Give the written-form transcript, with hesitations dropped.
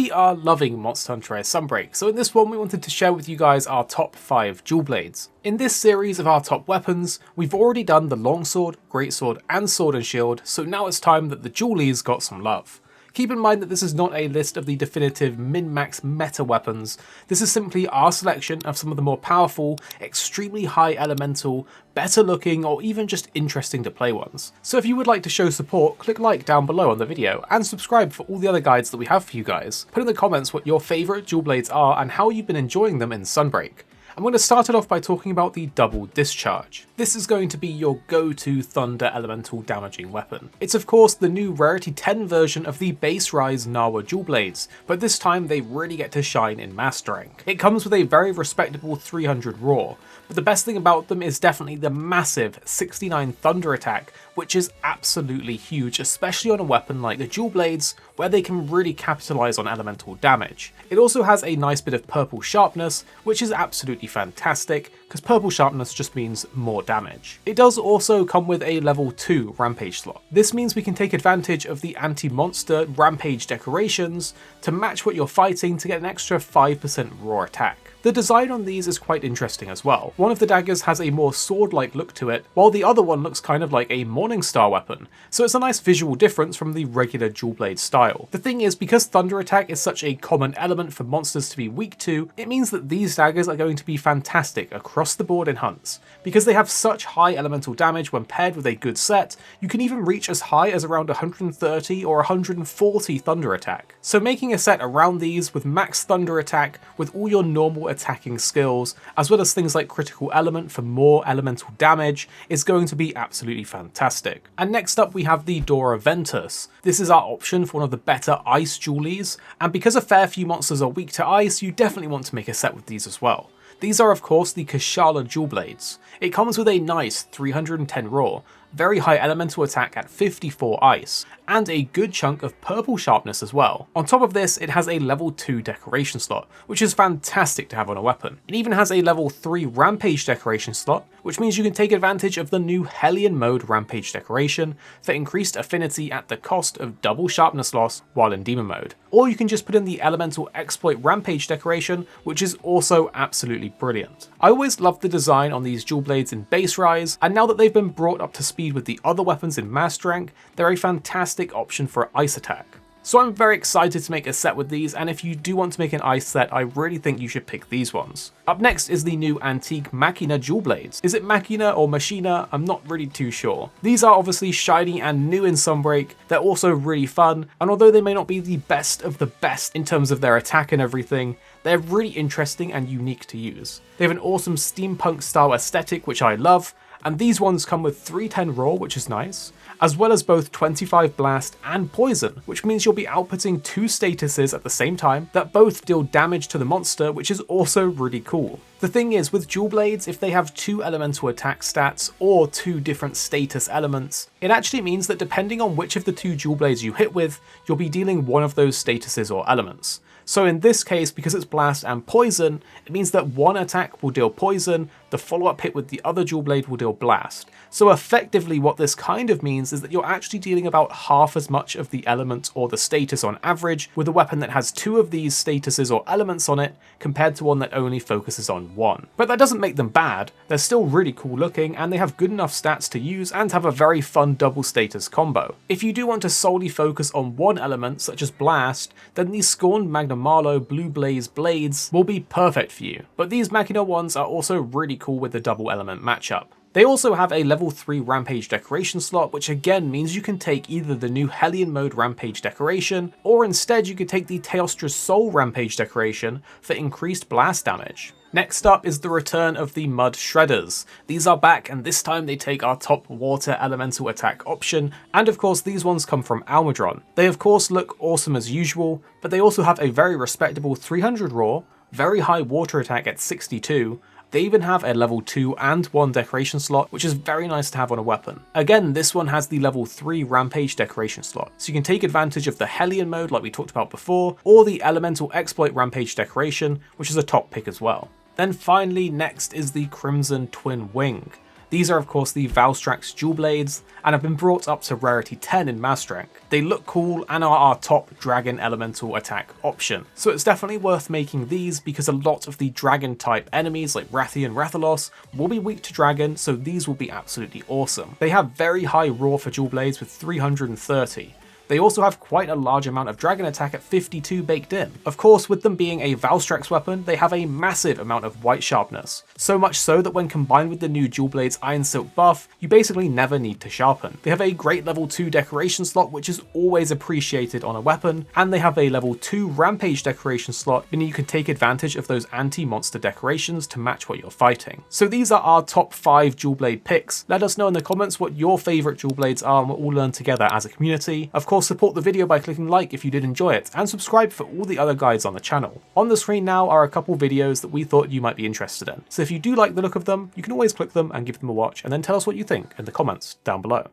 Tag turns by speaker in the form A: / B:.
A: We are loving Monster Hunter Rise Sunbreak, so in this one we wanted to share with you guys our top 5 dual blades. In this series of our top weapons, we've already done the longsword, greatsword and sword and shield, so now it's time that the dualies got some love. Keep in mind that this is not a list of the definitive min-max meta weapons, this is simply our selection of some of the more powerful, extremely high elemental, better looking or even just interesting to play ones. So if you would like to show support, click like down below on the video and subscribe for all the other guides that we have for you guys. Put in the comments what your favourite dual blades are and how you've been enjoying them in Sunbreak. I'm going to start it off by talking about the double discharge. This is going to be your go-to thunder elemental damaging weapon. It's of course the new rarity 10 version of the base Rise Nawa dual blades, but this time they really get to shine in master rank. It comes with a very respectable 300 raw, but the best thing about them is definitely the massive 69 thunder attack, which is absolutely huge, especially on a weapon like the dual blades, where they can really capitalize on elemental damage. It also has a nice bit of purple sharpness, which is absolutely fantastic, because purple sharpness just means more damage. It does also come with a level 2 rampage slot. This means we can take advantage of the anti-monster rampage decorations to match what you're fighting to get an extra 5% raw attack. The design on these is quite interesting as well. One of the daggers has a more sword-like look to it, while the other one looks kind of like a Morningstar weapon, so it's a nice visual difference from the regular dual blade style. The thing is, because thunder attack is such a common element for monsters to be weak to, it means that these daggers are going to be fantastic across the board in hunts. Because they have such high elemental damage when paired with a good set, you can even reach as high as around 130 or 140 thunder attack. So making a set around these with max thunder attack with all your normal attacking skills, as well as things like critical element for more elemental damage, is going to be absolutely fantastic. And next up we have the Dora Ventus. This is our option for one of the better ice dualies, and because a fair few monsters are weak to ice, you definitely want to make a set with these as well. These are of course the Kashala dual blades. It comes with a nice 310 raw, very high elemental attack at 54 ice, and a good chunk of purple sharpness as well. On top of this, it has a level 2 decoration slot, which is fantastic to have on a weapon. It even has a level 3 rampage decoration slot, which means you can take advantage of the new Hellion mode rampage decoration for increased affinity at the cost of double sharpness loss while in demon mode. Or you can just put in the elemental exploit rampage decoration, which is also absolutely brilliant. I always loved the design on these dual blades in base Rise, and now that they've been brought up to speed with the other weapons in master rank, they're a fantastic option for ice attack. So I'm very excited to make a set with these, and if you do want to make an ice set, I really think you should pick these ones. Up next is the new antique Machina dual blades. Is it Machina or Machina? I'm not really too sure. These are obviously shiny and new in Sunbreak, they're also really fun, and although they may not be the best of the best in terms of their attack and everything, they're really interesting and unique to use. They have an awesome steampunk style aesthetic, which I love, and these ones come with 310 raw, which is nice, as well as both 25 blast and poison, which means you'll be outputting 2 statuses at the same time that both deal damage to the monster, which is also really cool. The thing is, with dual blades, if they have 2 elemental attack stats or 2 different status elements, it actually means that depending on which of the 2 dual blades you hit with, you'll be dealing one of those statuses or elements. So in this case, because it's blast and poison, it means that one attack will deal poison, the follow-up hit with the other dual blade will deal blast. So effectively what this kind of means is that you're actually dealing about half as much of the element or the status on average with a weapon that has 2 of these statuses or elements on it compared to one that only focuses on 1. But that doesn't make them bad, they're still really cool looking and they have good enough stats to use and have a very fun double status combo. If you do want to solely focus on one element such as blast, then these Scorned Magnum Marlow Blue Blaze blades will be perfect for you, but these Machina ones are also really cool with the double element matchup. They also have a level 3 rampage decoration slot, which again means you can take either the new Hellion mode rampage decoration, or instead you could take the Teostra's Soul rampage decoration for increased blast damage. Next up is the return of the Mud Shredders. These are back, and this time they take our top water elemental attack option, and of course these ones come from Almudron. They of course look awesome as usual, but they also have a very respectable 300 raw, very high water attack at 62, they even have a level 2 and 1 decoration slot, which is very nice to have on a weapon. Again, this one has the level 3 rampage decoration slot, so you can take advantage of the Hellion mode like we talked about before, or the elemental exploit rampage decoration, which is a top pick as well. Then finally, next is the Crimson Twin Wing. These are of course the Valstrax dual blades and have been brought up to rarity 10 in master rank. They look cool and are our top dragon elemental attack option. So it's definitely worth making these because a lot of the dragon type enemies like Rathian and Rathalos will be weak to dragon, so these will be absolutely awesome. They have very high raw for dual blades with 330. They also have quite a large amount of dragon attack at 52 baked in. Of course, with them being a Valstrax weapon, they have a massive amount of white sharpness. So much so that when combined with the new Dual Blades Iron Silk buff, you basically never need to sharpen. They have a great level 2 decoration slot, which is always appreciated on a weapon, and they have a level 2 Rampage decoration slot, meaning you can take advantage of those anti-monster decorations to match what you're fighting. So these are our top 5 Dual Blade picks. Let us know in the comments what your favourite Dual Blades are and we'll all learn together as a community. Of course, support the video by clicking like if you did enjoy it, and subscribe for all the other guides on the channel. On the screen now are a couple videos that we thought you might be interested in, so if you do like the look of them, you can always click them and give them a watch and then tell us what you think in the comments down below.